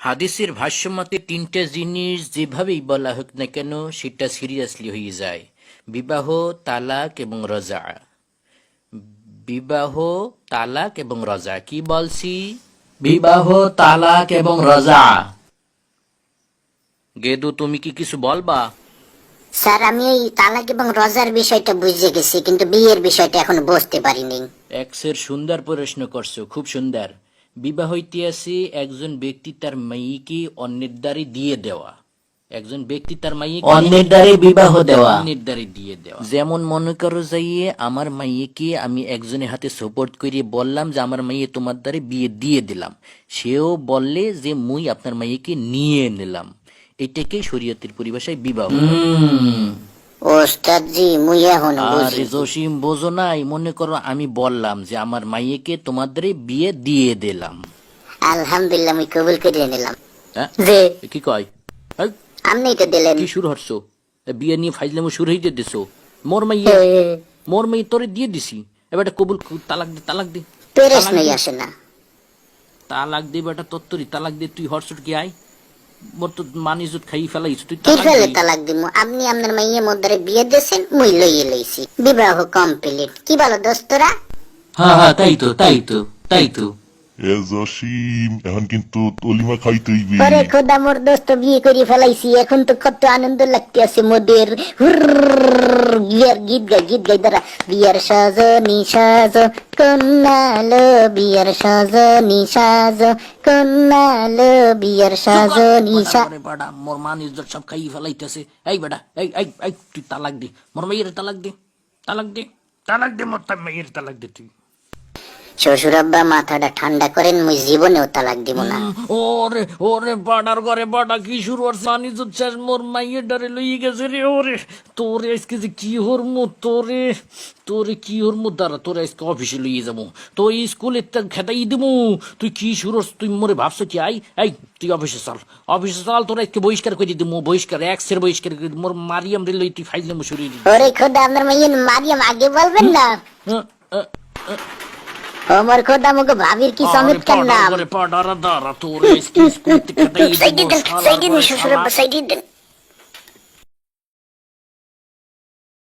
হাদিসের ভাষ্যমতে তিনটা জিনিস যেভাবেই বলা হোক না কেন সেটা সিরিয়াসলি হয়ে যায়। বিবাহ, তালাক এবং রজা। বিবাহ, তালাক এবং রজা। কি বলছি? বিবাহ, তালাক এবং রজা। গেদু, তুমি কি কিছু বলবা? স্যার, আমি এই তালাক এবং রজার বিষয়টা বুঝে গেছি, কিন্তু বিয়ের বিষয়টা এখনো বুঝতে পারিনি। এক্সের সুন্দর প্রশ্ন করছো, খুব সুন্দর। বিবাহ ইতিহাসে একজন ব্যক্তি তার মেয়েকে অন্যের দ্বারে দিয়ে দেওয়া। একজন ব্যক্তি তার মাইকে অন্যের দ্বারে বিবাহ দেওয়া, অন্যের দ্বারে দিয়ে দেওয়া। যেমন মনে করো যাইয়ে আমার মাইকে আমি একজনের হাতে সাপোর্ট করে বললাম যে আমার মাইয়ে তোমার দ্বারে বিয়ে দিয়ে দিলাম, সেও বললে যে মুই আপনার মাইকে নিয়ে নিলাম। এটাকে শরীয়তের পরিভাষায় বিবাহ। ওস্তাদ জি, মুই এখন আরে জসিম, বোঝো নাই? মনে করো আমি বললাম যে আমার মাইকে তোমার দ্বারে বিয়ে দিয়ে দিলাম। আলহামদুলিল্লাহ, মুই কবুল করে নিলাম। হ্যাঁ, যে কি কয়? এই, আপনি তো দিলেন। কি শুরু হচ্ছ? বিয়ে নিয়ে ফাইজলামো শুরু হইতে দিছো। মোর মাইয়ে, মোর মাইয়ে তোরে দিয়ে দিছি, এবার কবুল, তালাক দে, তালাক দে, পেরেস নাই আসে না। তালাক দে বেটা, তত্তরি তালাক দে। তুই হরসট কি আয়? মোর তো মান ইজ্জত খাই ফেলাইছ, তুই কি তালাক ফেলে দে। তালাক দিমু? আপনি আপনার মাইয়ের মধ্যে বিয়ে দিয়েছেন, মুই লইয়ে লইছি, বিবাহ কমপ্লিট। কি বলো দোস্তরা? হ্যাঁ হ্যাঁ, তাই তো, তাই তো, তাই তো। এ জসিম, এখন কিন্তু অলিমা খাইতে হইবে। পরে খোদা, মোর দোস্ত বিয়ে করে ফেলাইছি, এখন তো কত আনন্দ লাগতে আছে মোদের। বিয়ার গীত গাই, গীত গাই দাঁড়া। বিয়ার সাজনি সাজ কন্যালো, বিয়ার সাজনি সাজ কন্যালো, বিয়ার সাজনি সাজ। বেটা, মোর মান ইজ্জত সব খাই ফেলাইতেছে। এই বেটা, এই এই এই, তুই তালাক দে, মোর মাইয়ের তালাক দে, তালাক দে, তালাক দে, মোর মাইয়ের তালাক দে তুই। শ্বশুর আব্বা, মাথাটা ঠান্ডা করেন, মুই জীবনেও তালাক দিব না। ওরে ওরে, বাড়ার ঘরে বাড়া কি শুরু করছে? আনি তো শেষ, মোর মাইয়ের ডারে লইয়ে গেছে রে। ওরে তোরে আজকে যে কি হরমু, তোরে তোরে কি হরমু, দাঁড়া, তোরে আজকে অফিসে লইয়ে যাবো, তো স্কুলে খেতাই দিবো। তুই কি শুরু, তুই মোরে ভাবছো কি? আই এই, তুই অফিসে চল, অফিসে চল, তোরা আজকে বহিষ্কার করে দিবো, বহিষ্কার, এক্সের বহিষ্কার করে দিবো। মোর মারিয়াম রে লই তুই ফাইজলামো শুরু দিবি। ওরে খোদা, আপনার মাইয়ের মারিয়াম আগে বলবেন না। ওমর খোদা, মুখে ভাবির কি চমৎকার নাম। পড়ার দাঁড়া, তোরে স্কুল থেকে খেতাই দিবো। সাইডে দেন, শ্বশুর আব্বা, সাইডে দেন।